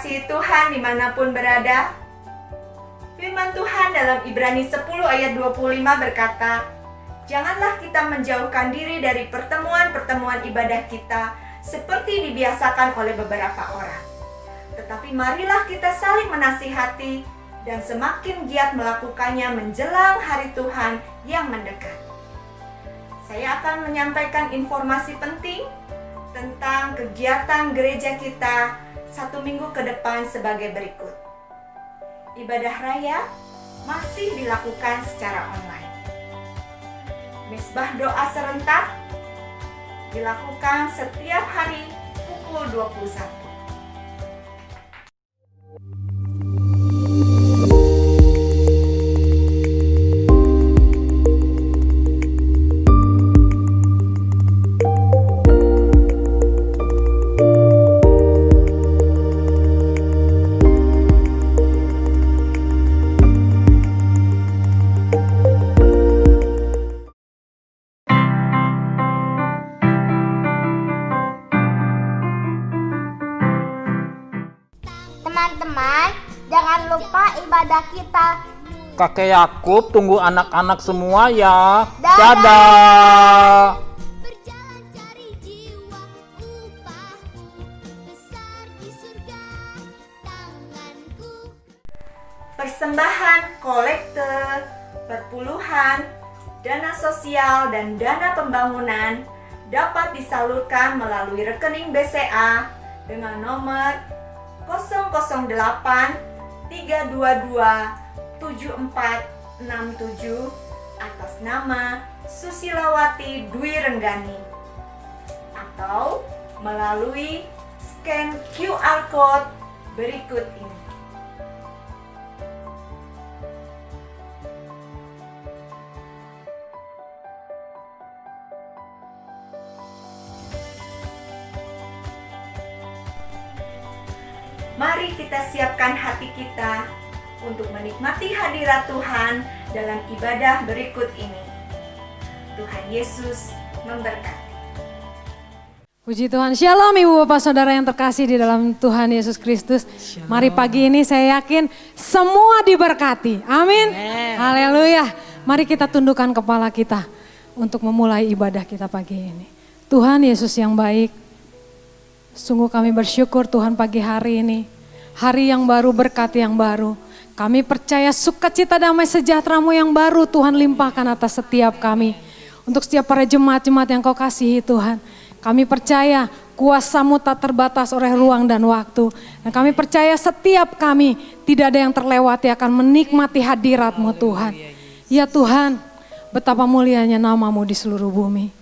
dikasihi Tuhan dimanapun berada, firman Tuhan dalam Ibrani 10 ayat 25 berkata, janganlah kita menjauhkan diri dari pertemuan-pertemuan ibadah kita seperti dibiasakan oleh beberapa orang. Tetapi marilah kita saling menasihati dan semakin giat melakukannya menjelang hari Tuhan yang mendekat. Saya akan menyampaikan informasi penting tentang kegiatan gereja kita 1 minggu ke depan sebagai berikut. Ibadah raya masih dilakukan secara online. Misbah doa serentak dilakukan setiap hari pukul 21. Teman-teman, jangan lupa ibadah kita. Kakek Yakub tunggu anak-anak semua ya. Dadah. Dadah. Berjalan cari jiwa, upahku besar di surga, tanganku. Persembahan, kolekte, perpuluhan, dana sosial, dan dana pembangunan dapat disalurkan melalui rekening BCA dengan nomor 008 322 7467 atas nama Susilawati Dwi Renggani, atau melalui scan QR Code berikut ini. Mari kita siapkan hati kita untuk menikmati hadirat Tuhan dalam ibadah berikut ini. Tuhan Yesus memberkati. Puji Tuhan. Shalom Ibu Bapak Saudara yang terkasih di dalam Tuhan Yesus Kristus. Mari pagi ini saya yakin semua diberkati. Amin. Haleluya. Mari kita tundukkan kepala kita untuk memulai ibadah kita pagi ini. Tuhan Yesus yang baik, sungguh kami bersyukur Tuhan pagi hari ini. Hari yang baru, berkat yang baru. Kami percaya sukacita damai sejahtera-Mu yang baru Tuhan limpahkan atas setiap kami. Untuk setiap para jemaat-jemaat yang Kau kasihi Tuhan. Kami percaya kuasa-Mu tak terbatas oleh ruang dan waktu. Dan kami percaya setiap kami tidak ada yang terlewati akan menikmati hadirat-Mu Tuhan. Ya Tuhan, betapa mulianya nama-Mu di seluruh bumi.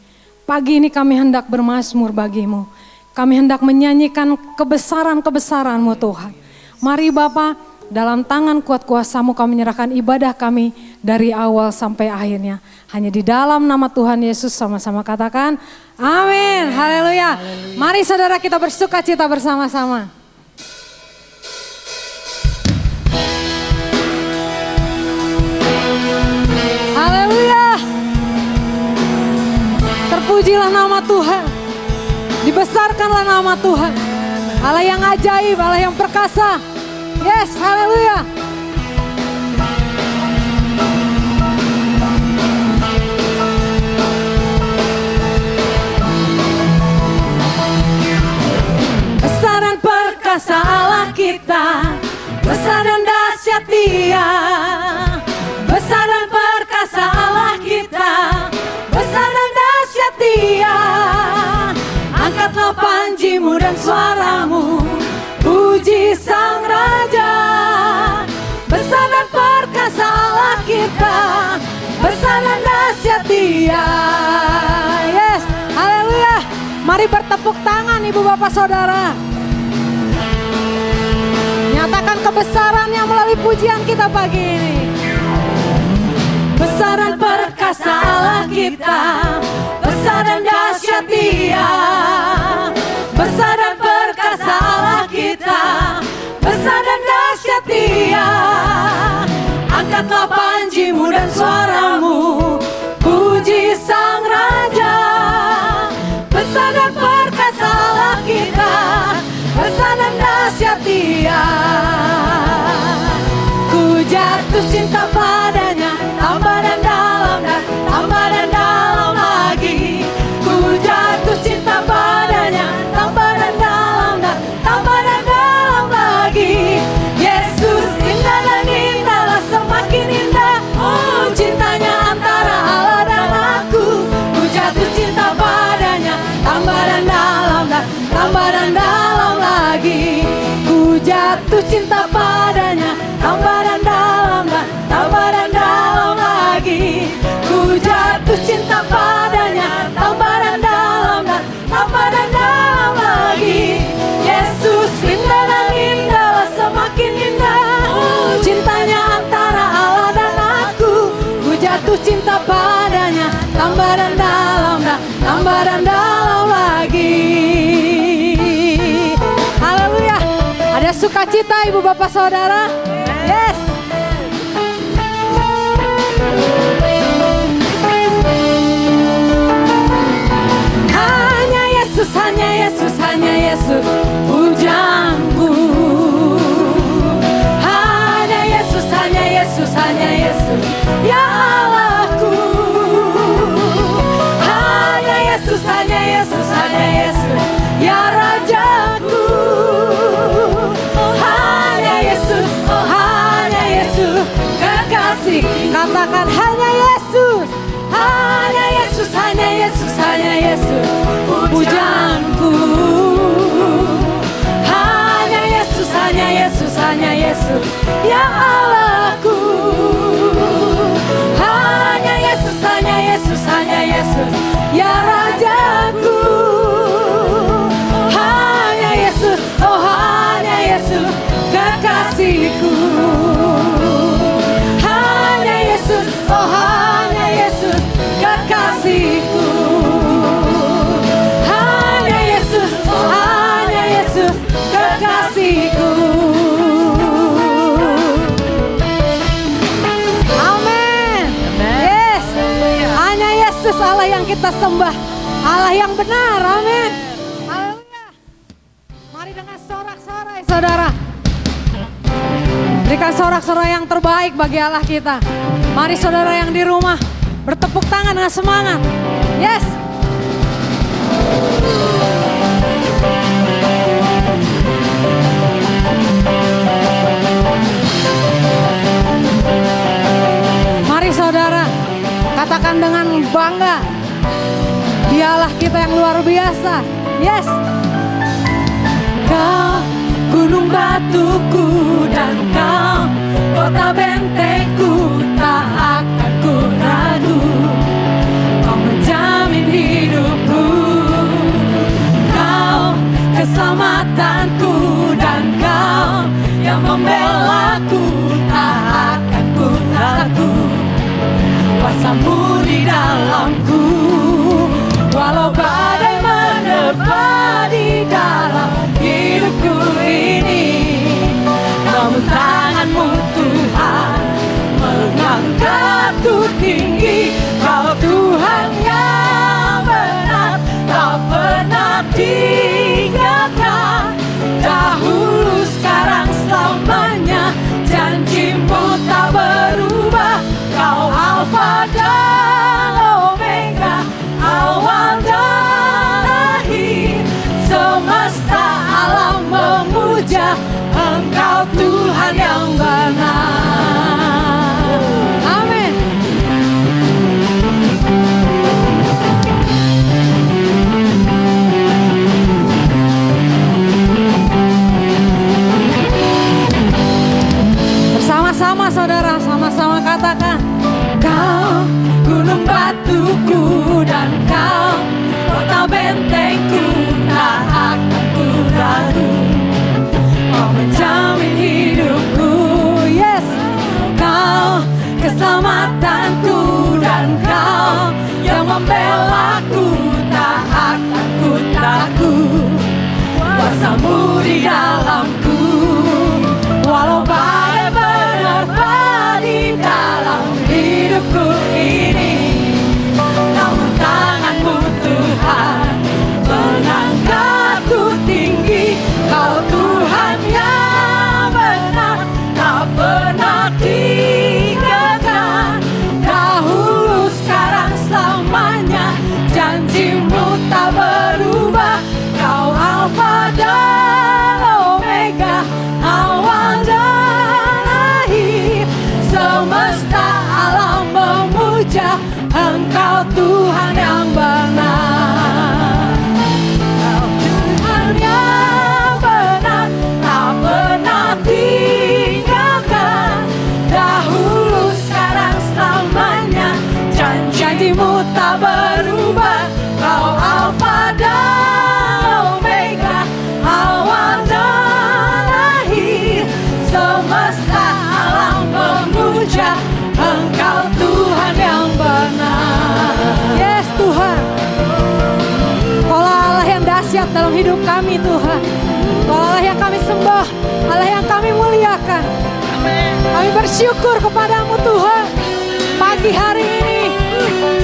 Pagi ini kami hendak bermazmur bagi-Mu. Kami hendak menyanyikan kebesaran-kebesaran-Mu Tuhan. Mari Bapa, dalam tangan kuat kuasa-Mu kami menyerahkan ibadah kami dari awal sampai akhirnya. Hanya di dalam nama Tuhan Yesus sama-sama katakan amin. Haleluya. Mari saudara kita bersukacita bersama-sama. Haleluya. Terpujilah nama Tuhan. Dibesarkanlah nama Tuhan. Allah yang ajaib, Allah yang perkasa. Yes, haleluya. Besar dan perkasa Allah kita, besar dan dahsyat Dia. Besar dan perkasa Allah kita, besar dan dahsyat Dia. Angkatlah panji-Mu dan suara-Mu, puji Sang Raja. Besar dan perkasa Allah kita, besar dan dahsyat Dia. Yes, haleluya. Mari bertepuk tangan Ibu Bapak Saudara. Nyatakan kebesarannya melalui pujian kita pagi ini. Besar dan perkasa Allah kita, besar dan dahsyat Dia. Besar dan perkasa Allah kita, besar dan dahsyat Dia. Angkatlah panji-Mu dan suara-Mu, puji Sang Raja. Besar dan perkasa Allah kita, besar dan dahsyat Dia. Dia. Ku jatuh cinta padanya, tambah dan dalam dan tambah dan dalam lagi. Ku jatuh cinta padanya, tambah dan dalam dan tambah dan dalam lagi. Yesus indah dan indahlah, semakin indah. Oh, cintanya antara Allah dan aku. Ku jatuh cinta padanya, tambah dan dalam dan tambah dan dalam lagi. Ku jatuh cinta padanya, tambah dan dalam dan tambah dan dalam lagi. Ku jatuh cinta padanya, tambah dan dalam dan tambah dan dalam lagi. Yesus indah dan indahlah, semakin indah. Oh, cintanya antara Allah dan aku. Ku jatuh cinta padanya, tambah dan dalam dan tambah dan dalam lagi. Haleluya. Ada sukacita ibu bapak saudara? Yes. Hanya Yesus, hanya Yesus, hanya Yesus pujaanku. Hanya Yesus, hanya Yesus, hanya Yesus ya Allahku. Hanya Yesus, hanya Yesus, hanya Yesus ya Rajaku. Hanya Yesus, oh hanya Yesus kekasih. Katakan hanya Yesus, hanya Yesus, hanya Yesus, hanya Yesus pujaanku. Hanya Yesus, hanya Yesus, hanya Yesus ya Allahku. Hanya Yesus, hanya Yesus, hanya Yesus ya Rajaku. Hanya Yesus, oh hanya Yesus kekasihku. Hanya Yesus, oh hanya Yesus kekasihku. Hanya Yesus, oh hanya Yesus kekasihku. Amin. Yes. Hanya Yesus Allah yang kita sembah, Allah yang benar. Amin. Haleluya. Mari dengan sorak-sorai saudara, berikan sorak-sorai yang terbaik bagi Allah kita. Mari saudara yang di rumah bertepuk tangan dengan semangat. Yes. Mari saudara katakan dengan bangga, Dialah kita yang luar biasa. Yes. Kau gunung batuku dan kau kota bentengku, tak akan ku ragu. Kau menjamin hidupku, kau keselamatanku, dan kau yang membelaku, tak akan ku ragu. Kuasamu di dalamku, walau badai menerpa di dalam hidupku ini, namun tanganmu Tuhan mengangkatku tinggi. Kau Tuhan yang benar, tak pernah tinggalkan. Dahulu, sekarang, selamanya, janjimu tak berubah. Kau Alfa dan Omega, awal dan akhir. Semesta alam memuja Engkau Tuhan yang benar. Amin. Bersama-sama saudara, sama-sama katakan, Kau gunung batuku dan kau kota bentengku, tak akan ku ragu. Kau menjamin hidupku, yes. Kau keselamatanku, dan kau yang membelaku, tak akan ku takut. Kuasamu di dalamku, walau badai menerpa di dalam hidupku ini, namun tanganmu Tuhan mengangkatku tinggi. Kau Tuhan yang hidup kami Tuhan. Kau Allah yang kami sembah, Allah yang kami muliakan. Kami bersyukur kepadamu Tuhan. Pagi hari ini,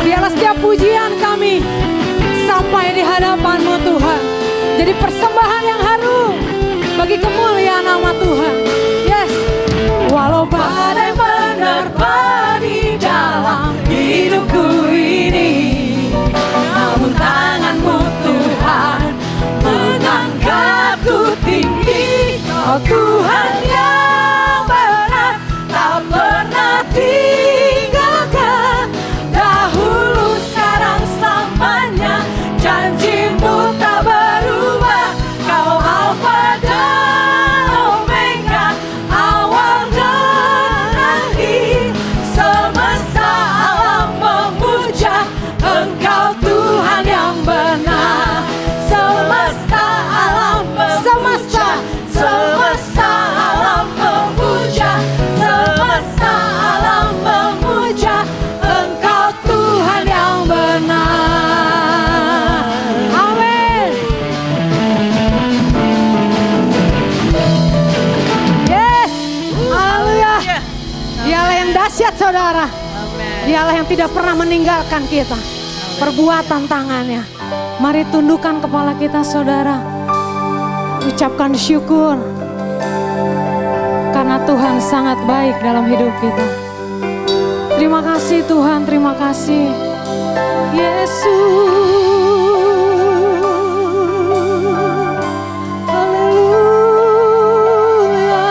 biarlah setiap pujian kami sampai di hadapan-Mu Tuhan. Jadi persembahan yang harum bagi kemuliaan nama Tuhan. Yes. Walau badai menerpa di dalam hidupku ini, namun tangan-Mu Tuhan mengangkatku tinggi. Oh Tuhan yang benar, tak pernah tinggalkan. Dahulu, sekarang, selamanya, janji-Mu tak berubah. Kau Alfa dan Omega, awal dan akhir. Semesta alam memuja Engkau Tuhan yang benar. Semesta alam memuja, semesta alam memuja, semesta alam memuja Engkau Tuhan yang benar. Amin. Yes, haleluya. Dialah yang dahsyat saudara. Dialah yang tidak pernah meninggalkan kita. Perbuatan tangannya. Mari tundukkan kepala kita saudara. Ucapkan syukur. Karena Tuhan sangat baik dalam hidup kita. Terima kasih Tuhan, terima kasih. Yesus. Haleluya.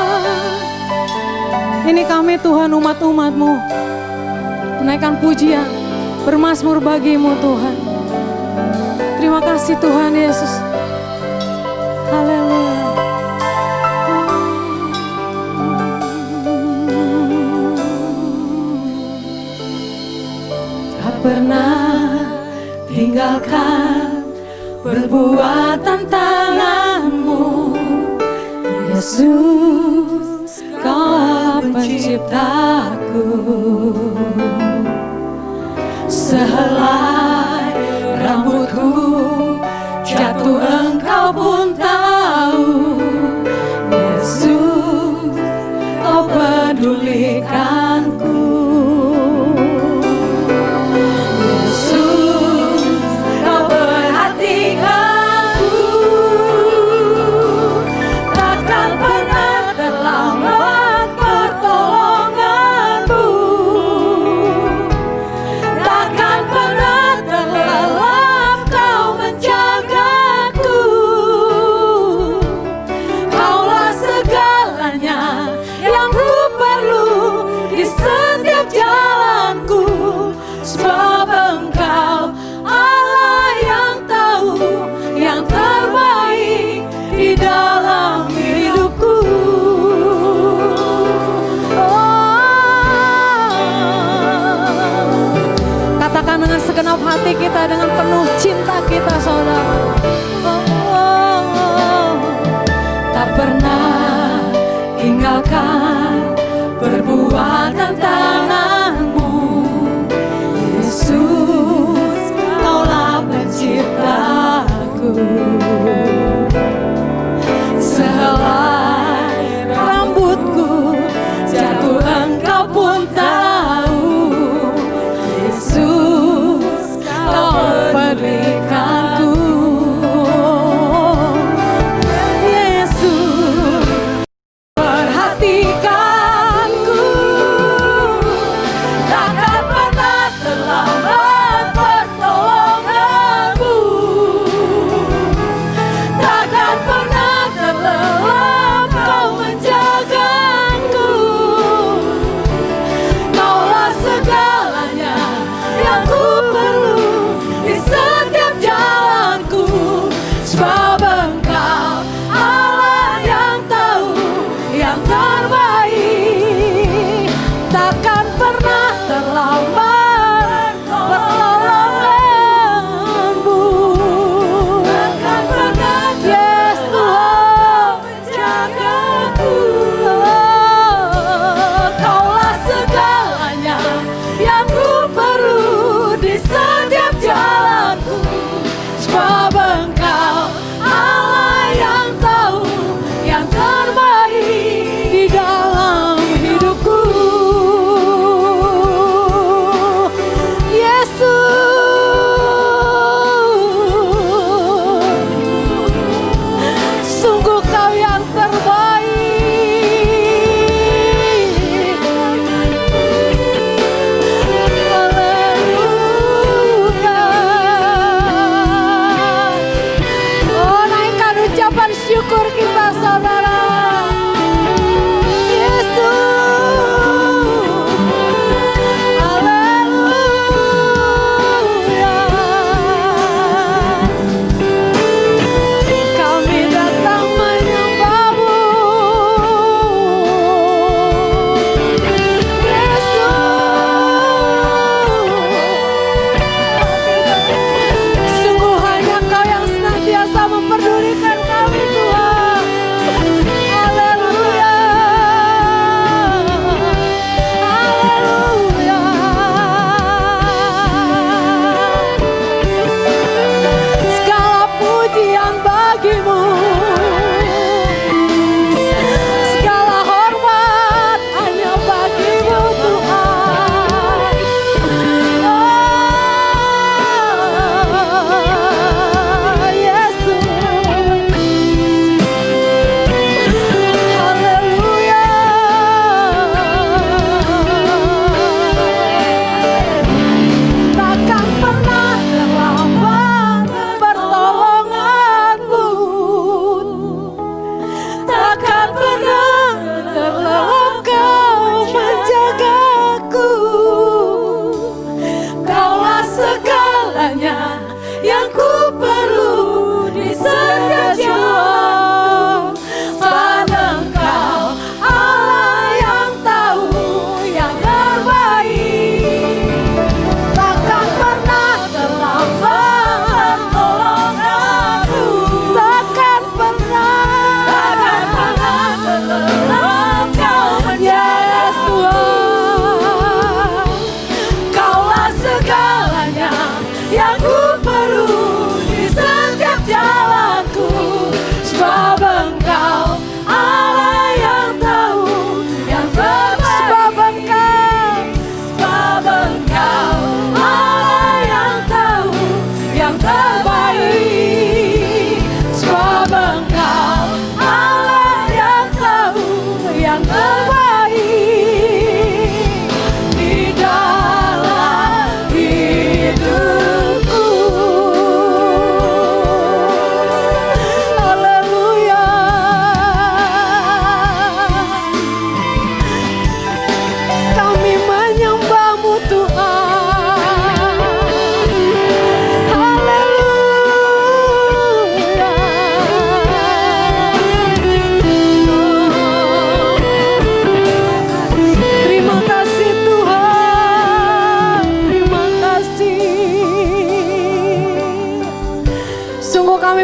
Ini kami Tuhan, umat-umat-Mu. Menaikkan pujian, bermazmur bagi-Mu Tuhan. Terima kasih Tuhan Yesus. Haleluya. Tak pernah tinggalkan perbuatan tangan-Mu, Yesus, Kau penciptaku. Sehelai rambutku jatuh Engkau pun tahu. Yesus, Kau pedulikanku. Yesus, Kau perhatikanku. Takkan pernah terlambat pertolongan-Mu. Takkan pernah terlelap Kau menjagaku. Kaulah segalanya yang ku perlu di setiap jalanku. Sebab Engkau Allah yang tahu yang terbaik di dalam hidupku. Katakan dengan segenap hati kita, dengan penuh cinta kita saudara. Tak pernah tinggalkan perbuatan tangan-Mu, Yesus, Kaulah penciptaku. Sehelai rambutku jatuh Engkau pun tahu. Yesus, Kau berikanku. Yesus, perhatikanku.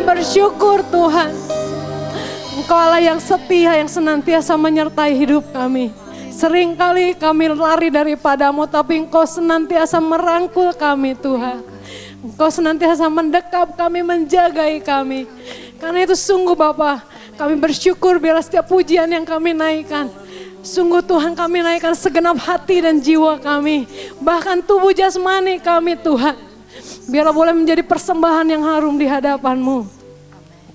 bersyukur Tuhan. Engkau Allah yang setia, yang senantiasa menyertai hidup kami. Seringkali kami lari daripadamu, tapi Engkau senantiasa merangkul kami Tuhan. Engkau senantiasa mendekap kami, menjagai kami. Karena itu sungguh Bapa, kami bersyukur biarlah setiap pujian yang kami naikkan. Sungguh Tuhan, kami naikkan segenap hati dan jiwa kami. Bahkan tubuh jasmani kami Tuhan. Biarlah boleh menjadi persembahan yang harum di hadapan-Mu.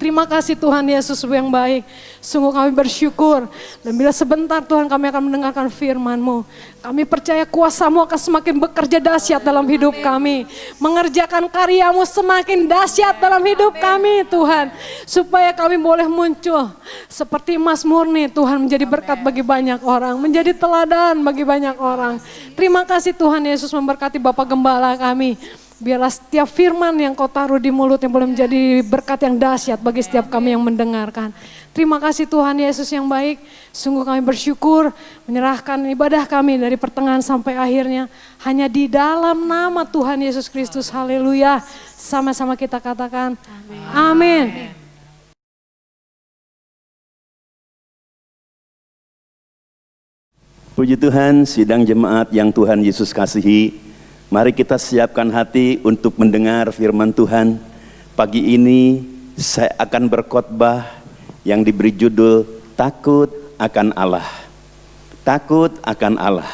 Terima kasih Tuhan Yesus yang baik. Sungguh kami bersyukur. Dan bila sebentar Tuhan kami akan mendengarkan firman-Mu. Kami percaya kuasa-Mu akan semakin bekerja dahsyat dalam hidup kami. Mengerjakan karya-Mu semakin dahsyat dalam hidup kami Tuhan. Supaya kami boleh muncul seperti emas murni Tuhan, menjadi berkat bagi banyak orang. Menjadi teladan bagi banyak orang. Terima kasih Tuhan Yesus memberkati Bapak Gembala kami. Biarlah setiap firman yang Kau taruh di mulutnya boleh menjadi berkat yang dahsyat bagi setiap kami yang mendengarkan. Terima kasih Tuhan Yesus yang baik. Sungguh kami bersyukur menyerahkan ibadah kami dari pertengahan sampai akhirnya. Hanya di dalam nama Tuhan Yesus Kristus. Haleluya. Sama-sama kita katakan amin. Puji Tuhan, sidang jemaat yang Tuhan Yesus kasihi. Mari kita siapkan hati untuk mendengar firman Tuhan. Pagi ini saya akan berkhotbah yang diberi judul Takut akan Allah. Takut akan Allah.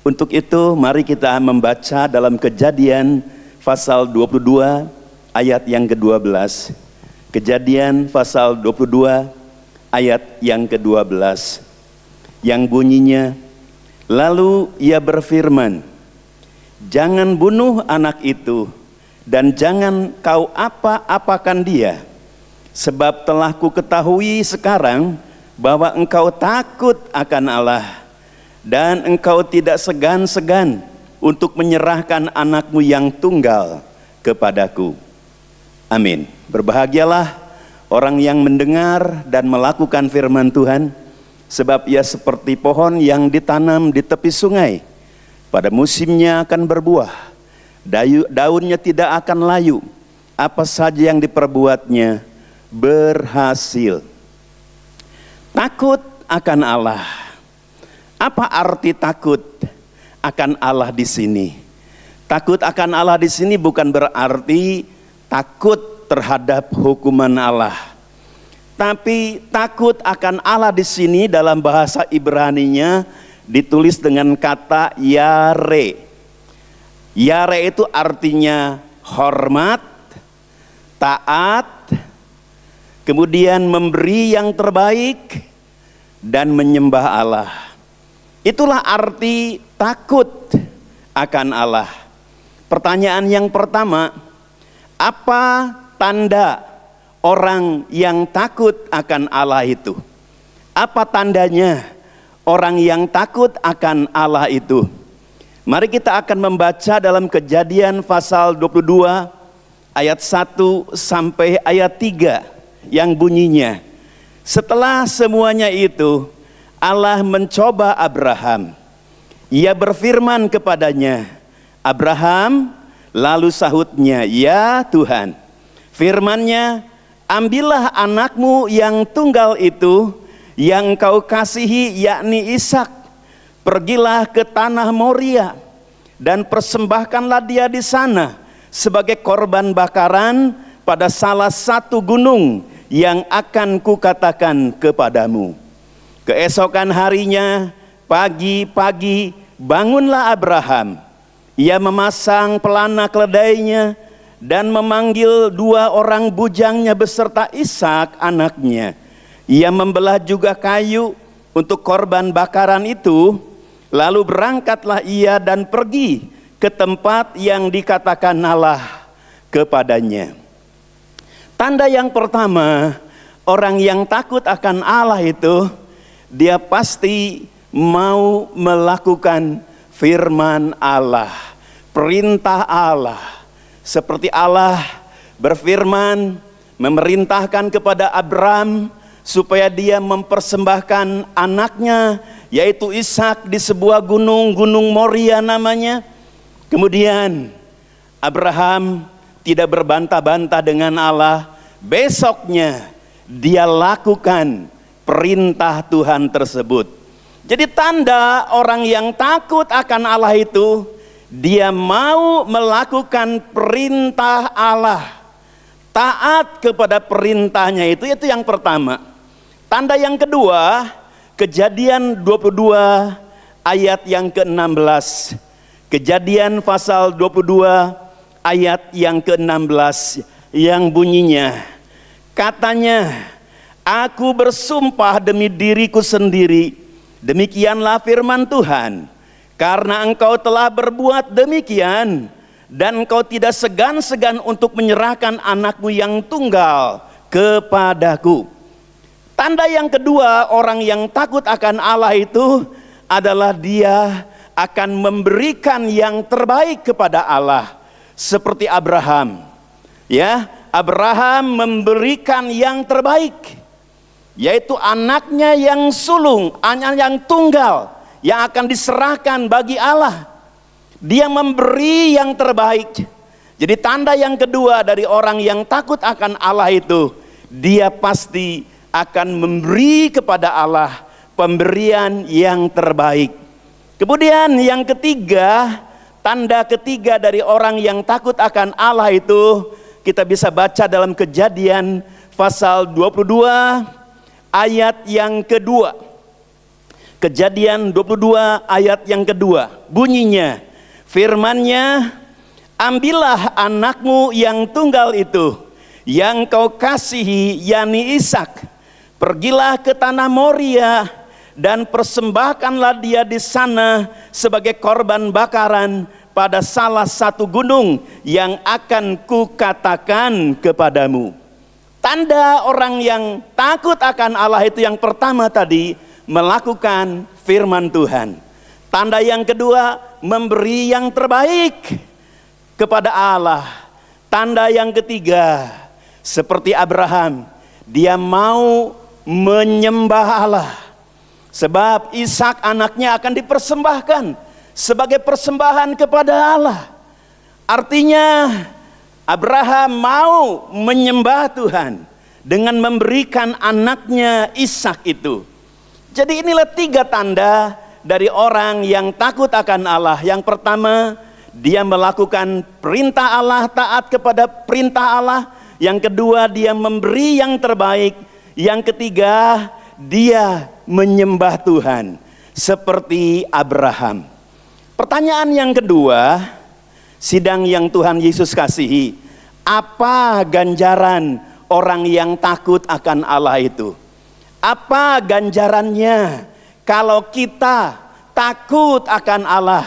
Untuk itu mari kita membaca dalam Kejadian pasal 22 ayat yang ke-12. Kejadian pasal 22 ayat yang ke-12. Yang bunyinya, lalu ia berfirman, jangan bunuh anak itu, dan jangan kau apa-apakan dia, sebab telah ku ketahui sekarang bahwa engkau takut akan Allah, dan engkau tidak segan-segan untuk menyerahkan anakmu yang tunggal kepadaku. Amin. Berbahagialah orang yang mendengar dan melakukan firman Tuhan, sebab ia seperti pohon yang ditanam di tepi sungai. Pada musimnya akan berbuah, daunnya tidak akan layu, apa saja yang diperbuatnya berhasil. Takut akan Allah. Apa arti takut akan Allah di sini? Takut akan Allah di sini bukan berarti takut terhadap hukuman Allah. Tapi takut akan Allah di sini dalam bahasa Ibraninya ditulis dengan kata yare. Yare itu artinya hormat, taat, kemudian memberi yang terbaik, dan menyembah Allah. Itulah arti takut akan Allah. Pertanyaan yang pertama, apa tanda orang yang takut akan Allah itu? Apa tandanya orang yang takut akan Allah itu? Mari kita akan membaca dalam Kejadian pasal 22 ayat 1 sampai ayat 3 yang bunyinya, setelah semuanya itu Allah mencoba Abraham. Ia berfirman kepadanya, Abraham, lalu sahutnya, ya Tuhan. Firman-Nya, ambillah anakmu yang tunggal itu yang kau kasihi, yakni Ishak. Pergilah ke tanah Moria dan persembahkanlah dia di sana sebagai korban bakaran pada salah satu gunung yang akan kukatakan kepadamu. Keesokan harinya, pagi-pagi, bangunlah Abraham. Ia memasang pelana keledainya dan memanggil 2 orang bujangnya beserta Ishak anaknya. Ia membelah juga kayu untuk korban bakaran itu, lalu berangkatlah ia dan pergi ke tempat yang dikatakan Allah kepadanya. Tanda yang pertama, orang yang takut akan Allah itu, dia pasti mau melakukan firman Allah, perintah Allah. Seperti Allah berfirman, memerintahkan kepada Abraham supaya dia mempersembahkan anaknya, yaitu Ishak, di sebuah gunung, Gunung Moria namanya. Kemudian Abraham tidak berbantah-bantah dengan Allah, besoknya dia lakukan perintah Tuhan tersebut. Jadi tanda orang yang takut akan Allah itu, dia mau melakukan perintah Allah, taat kepada perintahnya itu yang pertama. Tanda yang kedua, Kejadian 22 ayat yang ke-16. Kejadian pasal 22 ayat yang ke-16 yang bunyinya, katanya, aku bersumpah demi diriku sendiri, demikianlah firman Tuhan, karena engkau telah berbuat demikian, dan engkau tidak segan-segan untuk menyerahkan anakmu yang tunggal kepadaku. Tanda yang kedua orang yang takut akan Allah itu adalah dia akan memberikan yang terbaik kepada Allah. Seperti Abraham. Ya, Abraham memberikan yang terbaik, yaitu anaknya yang sulung, anak yang tunggal yang akan diserahkan bagi Allah. Dia memberi yang terbaik. Jadi tanda yang kedua dari orang yang takut akan Allah itu, dia pasti akan memberi kepada Allah pemberian yang terbaik. Kemudian yang ketiga, tanda ketiga dari orang yang takut akan Allah itu kita bisa baca dalam Kejadian pasal 22 ayat yang kedua. Kejadian 22 ayat yang kedua, bunyinya, firman-Nya, ambillah anakmu yang tunggal itu, yang kau kasihi, yakni Ishak, pergilah ke tanah Moria dan persembahkanlah dia di sana sebagai korban bakaran pada salah satu gunung yang akan kukatakan kepadamu. Tanda orang yang takut akan Allah itu yang pertama tadi, melakukan firman Tuhan. Tanda yang kedua, memberi yang terbaik kepada Allah. Tanda yang ketiga, seperti Abraham, dia mau menyembah Allah. Sebab Ishak anaknya akan dipersembahkan sebagai persembahan kepada Allah. Artinya Abraham mau menyembah Tuhan dengan memberikan anaknya Ishak itu. Jadi inilah tiga tanda dari orang yang takut akan Allah. Yang pertama, dia melakukan perintah Allah, taat kepada perintah Allah. Yang kedua, dia memberi yang terbaik. Yang ketiga, dia menyembah Tuhan seperti Abraham. Pertanyaan yang kedua, sidang yang Tuhan Yesus kasihi, apa ganjaran orang yang takut akan Allah itu? Apa ganjarannya kalau kita takut akan Allah?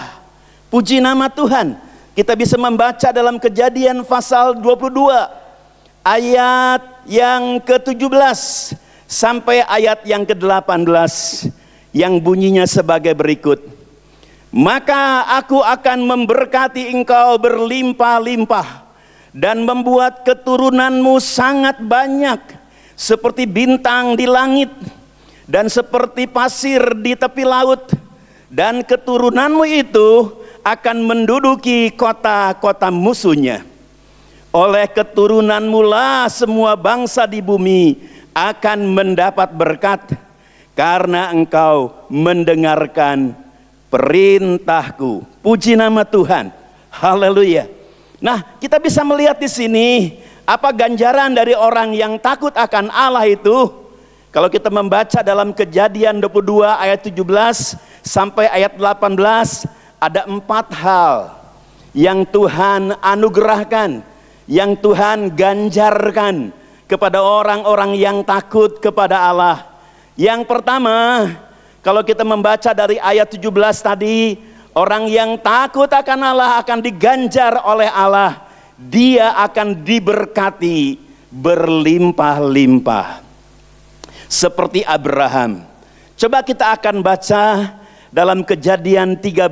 Puji nama Tuhan. Kita bisa membaca dalam Kejadian pasal 22 ayat yang ke-17 sampai ayat yang ke-18 yang bunyinya sebagai berikut. Maka aku akan memberkati engkau berlimpah-limpah dan membuat keturunanmu sangat banyak seperti bintang di langit dan seperti pasir di tepi laut, dan keturunanmu itu akan menduduki kota-kota musuhnya. Oleh keturunanmu lah semua bangsa di bumi akan mendapat berkat, karena engkau mendengarkan perintahku. Puji nama Tuhan. Haleluya. Nah, kita bisa melihat di sini apa ganjaran dari orang yang takut akan Allah itu. Kalau kita membaca dalam Kejadian 22 ayat 17 sampai ayat 18, ada 4 hal yang Tuhan anugerahkan, yang Tuhan ganjarkan kepada orang-orang yang takut kepada Allah. Yang pertama, kalau kita membaca dari ayat 17 tadi, orang yang takut akan Allah akan diganjar oleh Allah. Dia akan diberkati berlimpah-limpah seperti Abraham. Coba kita akan baca dalam Kejadian 13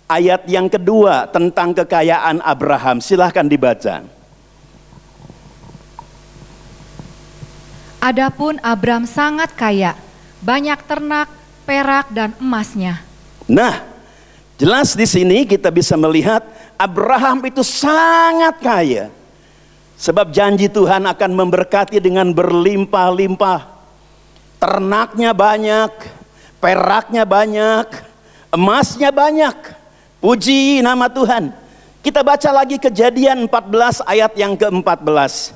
ayat yang kedua tentang kekayaan Abraham. Silahkan dibaca. Adapun Abram sangat kaya, banyak ternak, perak dan emasnya. Nah, jelas di sini kita bisa melihat Abraham itu sangat kaya. Sebab janji Tuhan akan memberkati dengan berlimpah-limpah. Ternaknya banyak, peraknya banyak, emasnya banyak. Puji nama Tuhan. Kita baca lagi Kejadian 14 ayat yang ke-14.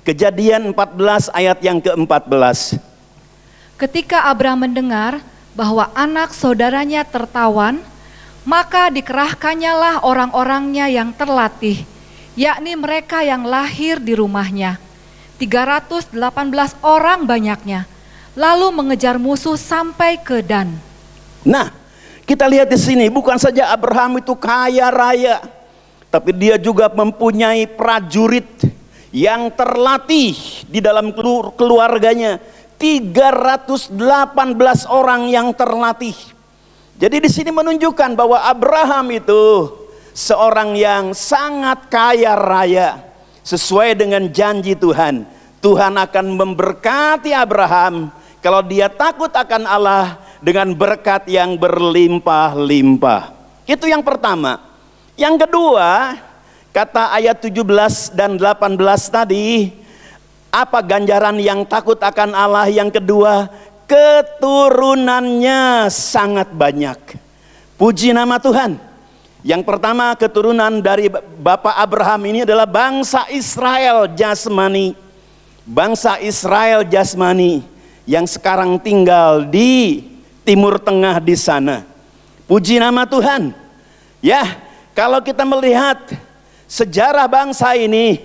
Kejadian 14 ayat yang ke-14. Ketika Abram mendengar bahwa anak saudaranya tertawan, maka dikerahkannyalah orang-orangnya yang terlatih, yakni mereka yang lahir di rumahnya. 318 orang banyaknya, lalu mengejar musuh sampai ke Dan. Nah, kita lihat di sini bukan saja Abraham itu kaya raya, tapi dia juga mempunyai prajurit yang terlatih di dalam keluarganya. 318 orang yang terlatih. Jadi di sini menunjukkan bahwa Abraham itu seorang yang sangat kaya raya. Sesuai dengan janji Tuhan. Tuhan akan memberkati Abraham kalau dia takut akan Allah dengan berkat yang berlimpah-limpah. Itu yang pertama. Yang kedua, kata ayat 17 dan 18 tadi, apa ganjaran yang takut akan Allah? Yang kedua, keturunannya sangat banyak. Puji nama Tuhan. Yang pertama, keturunan dari Bapak Abraham ini adalah bangsa Israel jasmani. Bangsa Israel jasmani yang sekarang tinggal di Timur Tengah di sana. Puji nama Tuhan. Ya, kalau kita melihat sejarah bangsa ini,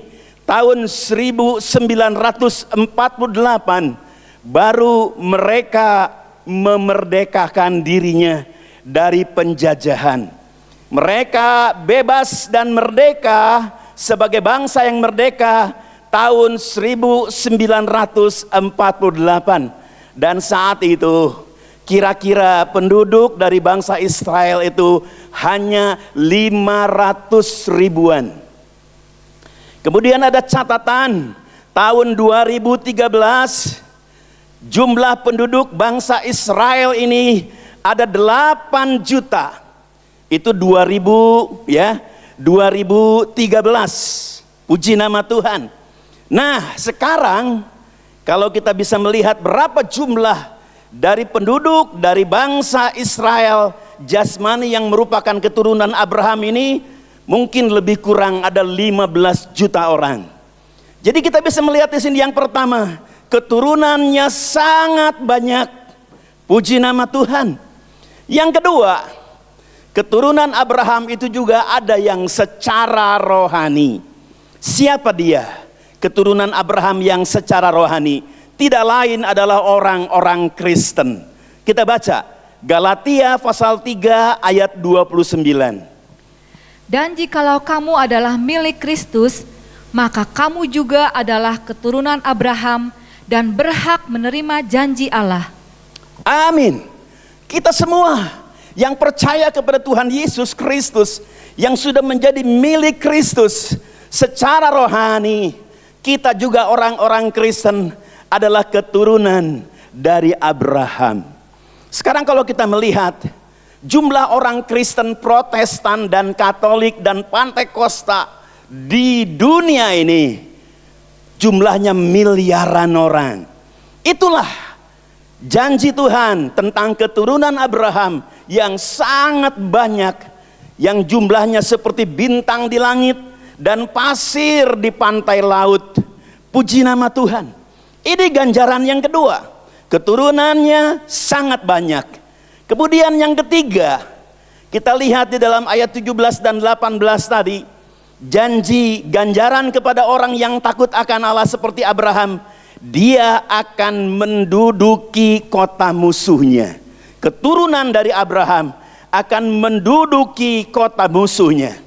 tahun 1948 baru mereka memerdekakan dirinya dari penjajahan. Mereka bebas dan merdeka sebagai bangsa yang merdeka tahun 1948. Dan saat itu kira-kira penduduk dari bangsa Israel itu hanya 500 ribuan. Kemudian ada catatan tahun 2013 jumlah penduduk bangsa Israel ini ada 8 juta. Itu 2013. Puji nama Tuhan. Nah, sekarang kalau kita bisa melihat berapa jumlah dari penduduk dari bangsa Israel jasmani yang merupakan keturunan Abraham ini, mungkin lebih kurang ada 15 juta orang. Jadi kita bisa melihat di sini yang pertama, keturunannya sangat banyak. Puji nama Tuhan. Yang kedua, keturunan Abraham itu juga ada yang secara rohani. Siapa dia? Keturunan Abraham yang secara rohani tidak lain adalah orang-orang Kristen. Kita baca Galatia pasal 3 ayat 29. Dan jikalau kamu adalah milik Kristus, maka kamu juga adalah keturunan Abraham dan berhak menerima janji Allah. Amin. Kita semua yang percaya kepada Tuhan Yesus Kristus, yang sudah menjadi milik Kristus secara rohani, kita juga orang-orang Kristen adalah keturunan dari Abraham. Sekarang kalau kita melihat jumlah orang Kristen Protestan dan Katolik dan Pantekosta di dunia ini jumlahnya miliaran orang. Itulah janji Tuhan tentang keturunan Abraham yang sangat banyak, yang jumlahnya seperti bintang di langit dan pasir di pantai laut. Puji nama Tuhan. Ini ganjaran yang kedua, keturunannya sangat banyak. Kemudian yang ketiga, kita lihat di dalam ayat 17 dan 18 tadi, janji ganjaran kepada orang yang takut akan Allah seperti Abraham, dia akan menduduki kota musuhnya. Keturunan dari Abraham akan menduduki kota musuhnya.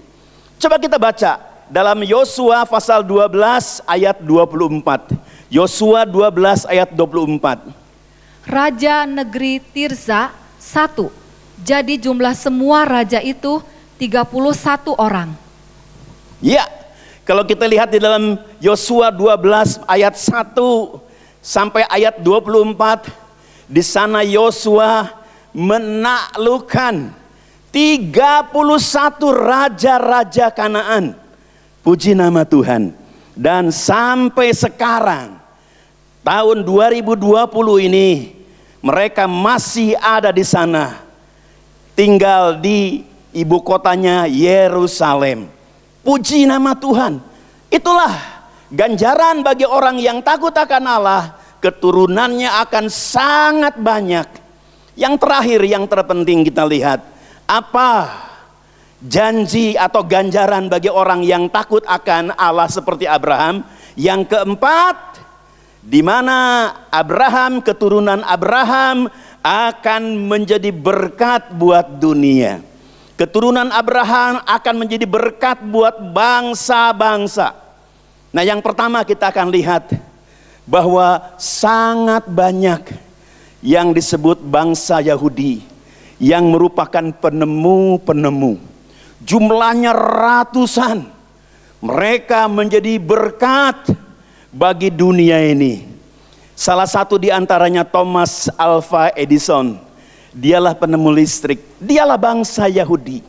Coba kita baca dalam Yosua pasal 12 ayat 24. Yosua 12 ayat 24. Raja negeri Tirza 1. Jadi jumlah semua raja itu 31 orang. Ya, kalau kita lihat di dalam Yosua 12 ayat 1 sampai ayat 24, di sana Yosua menaklukkan 31 raja-raja Kanaan. Puji nama Tuhan. Dan sampai sekarang, tahun 2020 ini, mereka masih ada di sana, tinggal di ibu kotanya Yerusalem. Puji nama Tuhan. Itulah ganjaran bagi orang yang takut akan Allah, keturunannya akan sangat banyak. Yang terakhir, yang terpenting kita lihat, apa janji atau ganjaran bagi orang yang takut akan Allah seperti Abraham. Yang keempat, di mana Abraham, keturunan Abraham akan menjadi berkat buat dunia. Keturunan Abraham akan menjadi berkat buat bangsa-bangsa. Nah, yang pertama kita akan lihat bahwa sangat banyak yang disebut bangsa Yahudi yang merupakan penemu-penemu. Jumlahnya ratusan. Mereka menjadi berkat bagi dunia ini. Salah satu di antaranya Thomas Alva Edison. Dialah penemu listrik. Dialah bangsa Yahudi.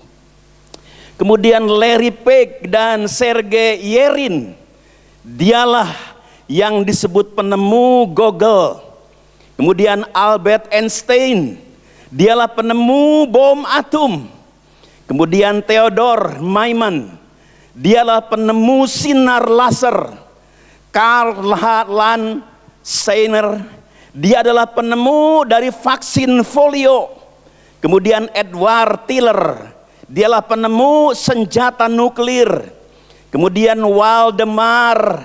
Kemudian Larry Page dan Sergey Yerin. Dialah yang disebut penemu Google. Kemudian Albert Einstein. Dialah penemu bom atom. Kemudian Theodor Maiman, dialah penemu sinar laser. Karl Landsteiner, dia adalah penemu dari vaksin polio. Kemudian Edward Teller, dialah penemu senjata nuklir. Kemudian Waldemar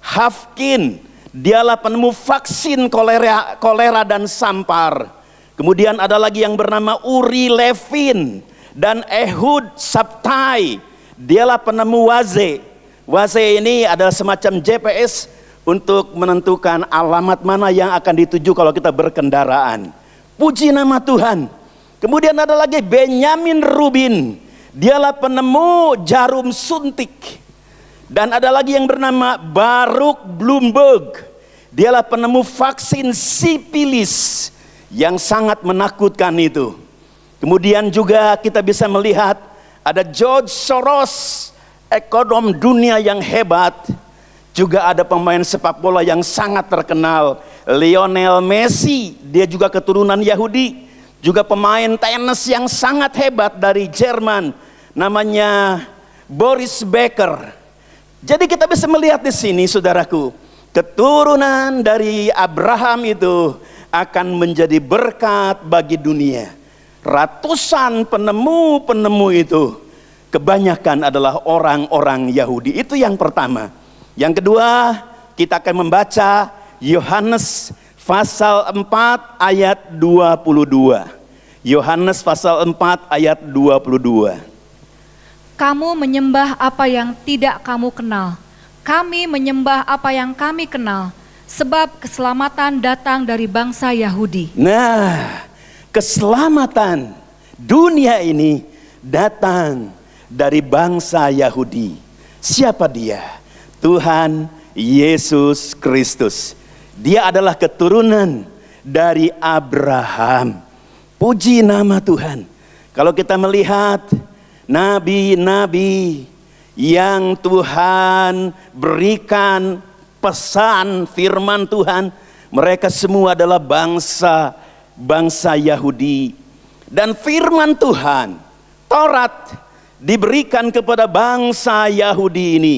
Hafkin, dialah penemu vaksin kolera dan sampar. Kemudian ada lagi yang bernama Uri Levin dan Ehud Sabtai, dialah penemu Waze. Waze ini adalah semacam GPS untuk menentukan alamat mana yang akan dituju kalau kita berkendaraan. Puji nama Tuhan. Kemudian ada lagi Benjamin Rubin, dialah penemu jarum suntik. Dan ada lagi yang bernama Baruch Blumberg, dialah penemu vaksin sipilis yang sangat menakutkan itu. Kemudian juga kita bisa melihat ada George Soros, ekonom dunia yang hebat. Juga ada pemain sepak bola yang sangat terkenal, Lionel Messi, dia juga keturunan Yahudi. Juga pemain tenis yang sangat hebat dari Jerman, namanya Boris Becker. Jadi kita bisa melihat di sini, saudaraku, keturunan dari Abraham itu akan menjadi berkat bagi dunia. Ratusan penemu-penemu itu kebanyakan adalah orang-orang Yahudi. Itu yang pertama. Yang kedua, kita akan membaca Yohanes pasal 4 ayat 22. Yohanes pasal 4 ayat 22. Kamu menyembah apa yang tidak kamu kenal. Kami menyembah apa yang kami kenal. Sebab keselamatan datang dari bangsa Yahudi. Nah, keselamatan dunia ini datang dari bangsa Yahudi. Siapa dia? Tuhan Yesus Kristus. Dia adalah keturunan dari Abraham. Puji nama Tuhan. Kalau kita melihat nabi-nabi yang Tuhan berikan pesan firman Tuhan, mereka semua adalah bangsa Yahudi. Dan firman Tuhan, Taurat, diberikan kepada bangsa Yahudi ini.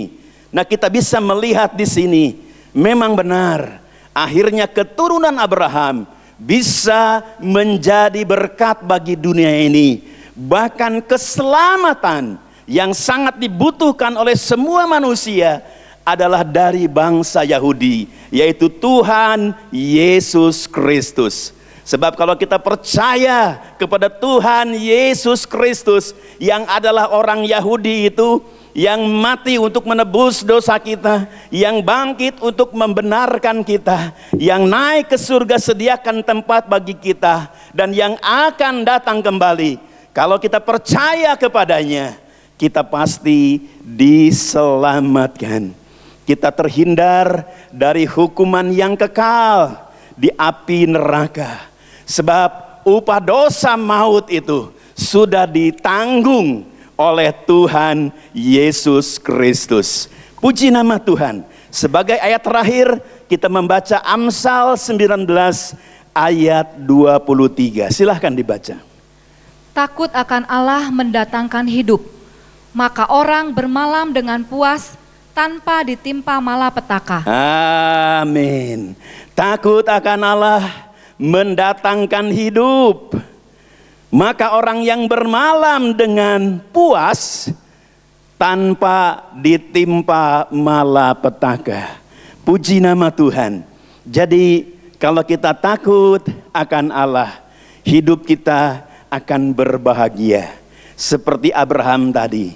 Nah, kita bisa melihat di sini, memang benar, akhirnya keturunan Abraham bisa menjadi berkat bagi dunia ini. Bahkan keselamatan yang sangat dibutuhkan oleh semua manusia adalah dari bangsa Yahudi, yaitu Tuhan Yesus Kristus. Sebab kalau kita percaya kepada Tuhan Yesus Kristus yang adalah orang Yahudi itu, yang mati untuk menebus dosa kita, yang bangkit untuk membenarkan kita, yang naik ke surga sediakan tempat bagi kita, dan yang akan datang kembali. Kalau kita percaya kepadanya, kita pasti diselamatkan. Kita terhindar dari hukuman yang kekal di api neraka. Sebab upah dosa maut itu sudah ditanggung oleh Tuhan Yesus Kristus. Puji nama Tuhan. Sebagai ayat terakhir kita membaca Amsal 19 ayat 23. Silahkan dibaca. Takut akan Allah mendatangkan hidup, maka orang bermalam dengan puas tanpa ditimpa malapetaka. Amin. Takut akan Allah mendatangkan hidup, maka orang yang bermalam dengan puas tanpa ditimpa malapetaka. Puji nama Tuhan. Jadi kalau kita takut akan Allah, hidup kita akan berbahagia. Seperti Abraham tadi.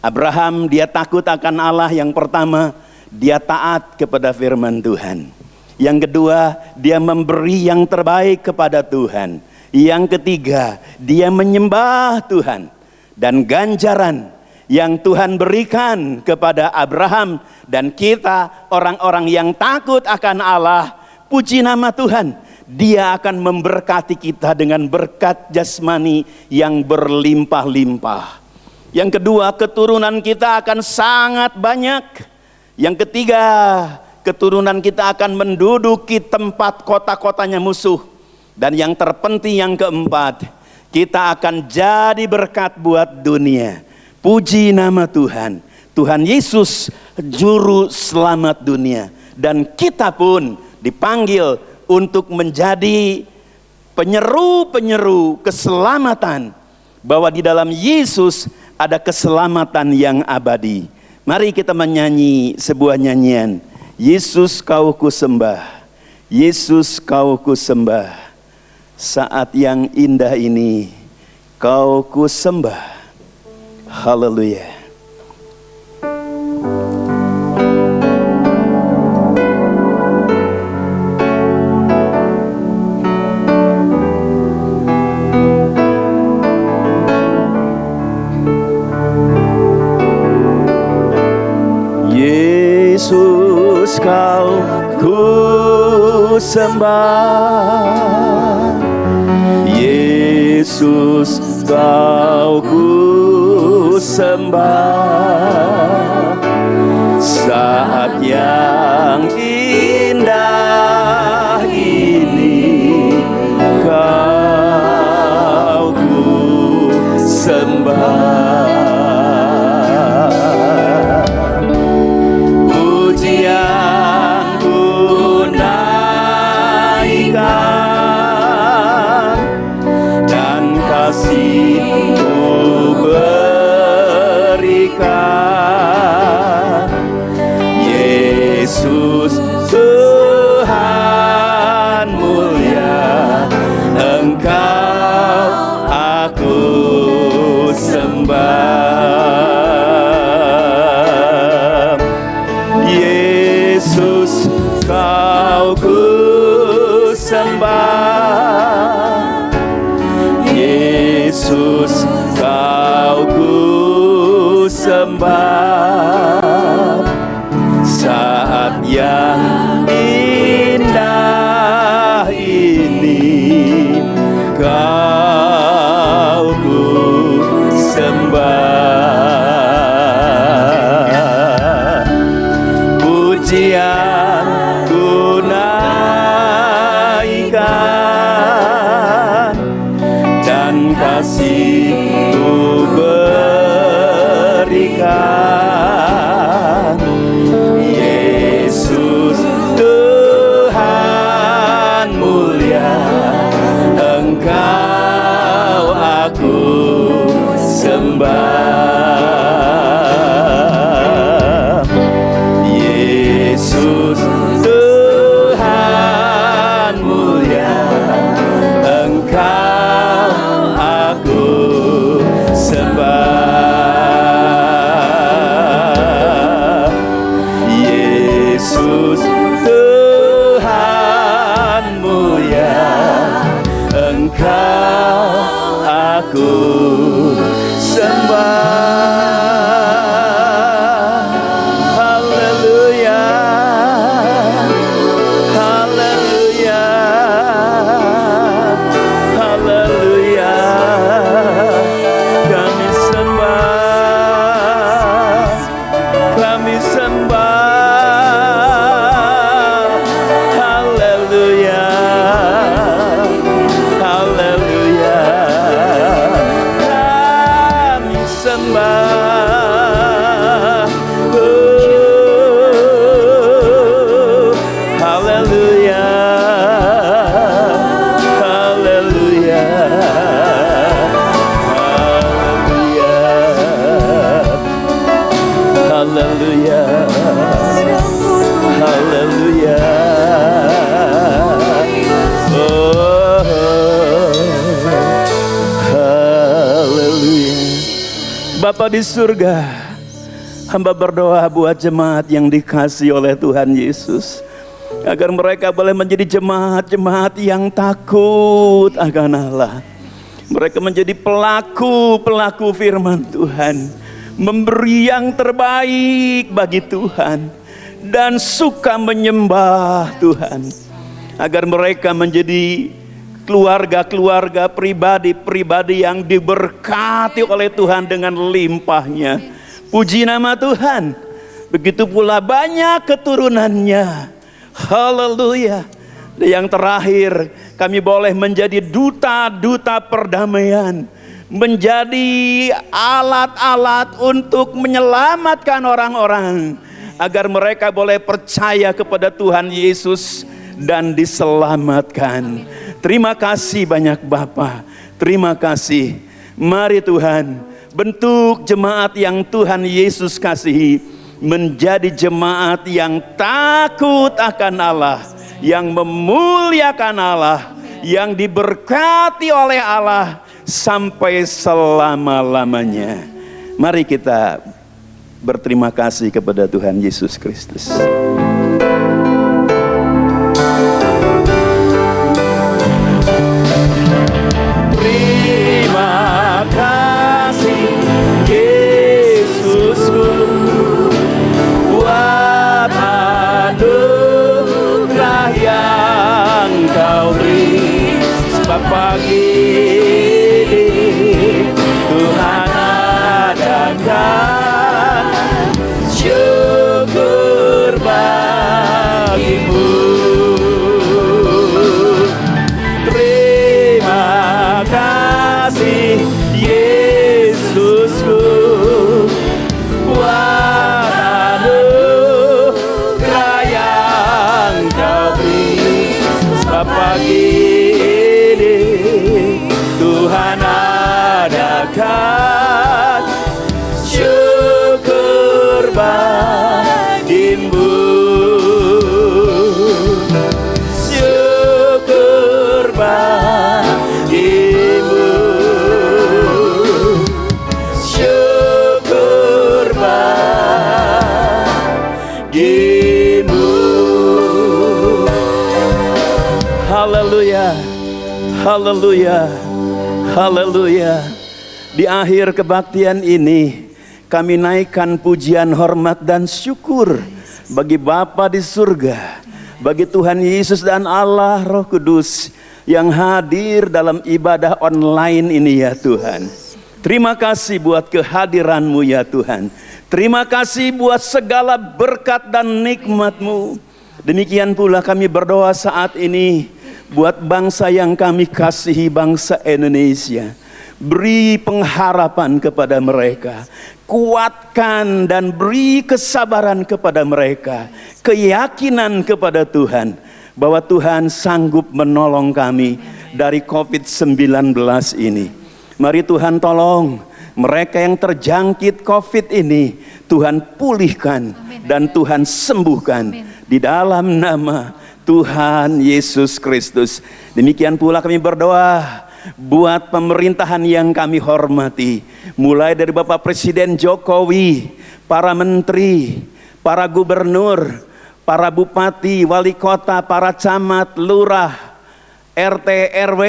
Abraham dia takut akan Allah. Yang pertama, dia taat kepada firman Tuhan. Yang kedua, dia memberi yang terbaik kepada Tuhan. Yang ketiga, dia menyembah Tuhan. Dan ganjaran yang Tuhan berikan kepada Abraham dan kita, orang-orang yang takut akan Allah, puji nama Tuhan, Dia akan memberkati kita dengan berkat jasmani yang berlimpah-limpah. Yang kedua, keturunan kita akan sangat banyak. Yang ketiga, keturunan kita akan menduduki tempat kota-kotanya musuh. Dan yang terpenting yang keempat, kita akan jadi berkat buat dunia. Puji nama Tuhan. Tuhan Yesus juru selamat dunia. Dan kita pun dipanggil untuk menjadi penyeru-penyeru keselamatan. Bahwa di dalam Yesus ada keselamatan yang abadi. Mari kita menyanyi sebuah nyanyian. Yesus kau kusembah, Yesus kau kusembah. Saat yang indah ini kau kusembah. Haleluya. Yesus kau kusembah, Yesus kau kusembah. Saat yang indah ini kau kusembah. Yesus Tuhan mulia, Engkau aku sembah. Yesus kau ku sembah, Yesus kau ku sembah. Saat yang indah ini kau ku sembah. Pujian ku naikkan dan kasih ku berikan. Yesus Tuhan mulia, Engkau aku sembah. Yesus Tuhan mulia, Engkau aku sembah. di surga, hamba berdoa buat jemaat yang dikasihi oleh Tuhan Yesus, agar mereka boleh menjadi jemaat-jemaat yang takut akan Allah. Mereka menjadi pelaku firman Tuhan, memberi yang terbaik bagi Tuhan, dan suka menyembah Tuhan. Agar mereka menjadi keluarga-keluarga, pribadi-pribadi yang diberkati oleh Tuhan dengan limpahnya. Puji nama Tuhan. Begitu pula banyak keturunannya. Haleluya. Dan yang terakhir, kami boleh menjadi duta-duta perdamaian, menjadi alat-alat untuk menyelamatkan orang-orang, agar mereka boleh percaya kepada Tuhan Yesus dan diselamatkan. Terima kasih banyak Bapa, terima kasih. Mari Tuhan, bentuk jemaat yang Tuhan Yesus kasihi menjadi jemaat yang takut akan Allah, yang memuliakan Allah, yang diberkati oleh Allah sampai selama-lamanya. Mari kita berterima kasih kepada Tuhan Yesus Kristus. Terima kasih Yesusku, buat anugerah yang Kau beri. Sebab pagi ini Tuhan adakan syukur bagimu. Terima kasih Yesusku, buat anugerah yang Kau beri. Sebab pagi ini Tuhan adakan syukur bagimu. Syukur bagimu. Syukur bagimu. Haleluya, haleluya, haleluya. Di akhir kebaktian ini, kami naikkan pujian, hormat, dan syukur bagi Bapa di surga, bagi Tuhan Yesus dan Allah Roh Kudus yang hadir dalam ibadah online ini ya Tuhan. Terima kasih buat kehadiran-Mu ya Tuhan. Terima kasih buat segala berkat dan nikmat-Mu. Demikian pula kami berdoa saat ini buat bangsa yang kami kasihi, bangsa Indonesia. Beri pengharapan kepada mereka, kuatkan dan beri kesabaran kepada mereka, keyakinan kepada Tuhan bahwa Tuhan sanggup menolong kami dari COVID-19 ini. Mari Tuhan tolong mereka yang terjangkit COVID ini, Tuhan pulihkan. Amin. Dan Tuhan sembuhkan. Amin. Di dalam nama Tuhan Yesus Kristus. Demikian pula kami berdoa buat pemerintahan yang kami hormati, mulai dari Bapak Presiden Jokowi, para menteri, para gubernur, para bupati, wali kota, para camat, lurah, RT, RW.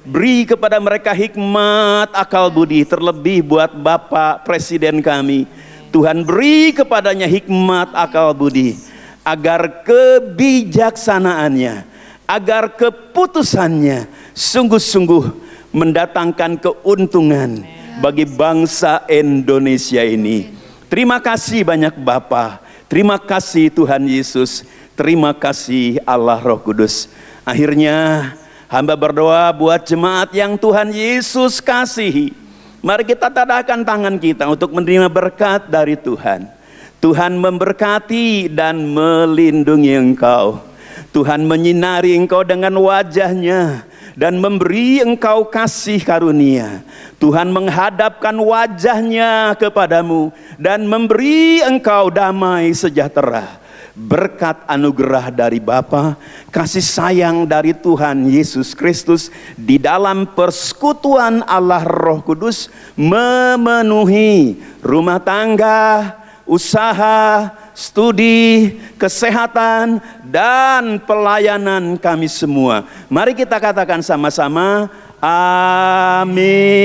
Beri kepada mereka hikmat, akal budi. Terlebih buat Bapak Presiden kami, Tuhan beri kepadanya hikmat, akal budi, agar kebijaksanaannya, agar keputusannya sungguh-sungguh mendatangkan keuntungan bagi bangsa Indonesia ini. Terima kasih banyak Bapa, terima kasih Tuhan Yesus, terima kasih Allah Roh Kudus. Akhirnya hamba berdoa buat jemaat yang Tuhan Yesus kasihi. Mari kita tadahkan tangan kita untuk menerima berkat dari Tuhan. Tuhan memberkati dan melindungi engkau. Tuhan menyinari engkau dengan wajah-Nya dan memberi engkau kasih karunia. Tuhan menghadapkan wajah-Nya kepadamu dan memberi engkau damai sejahtera. berkat anugerah dari Bapa, kasih sayang dari Tuhan Yesus Kristus, di dalam persekutuan Allah Roh Kudus memenuhi rumah tangga, usaha, studi, kesehatan, dan pelayanan kami semua. Mari kita katakan sama-sama, amin.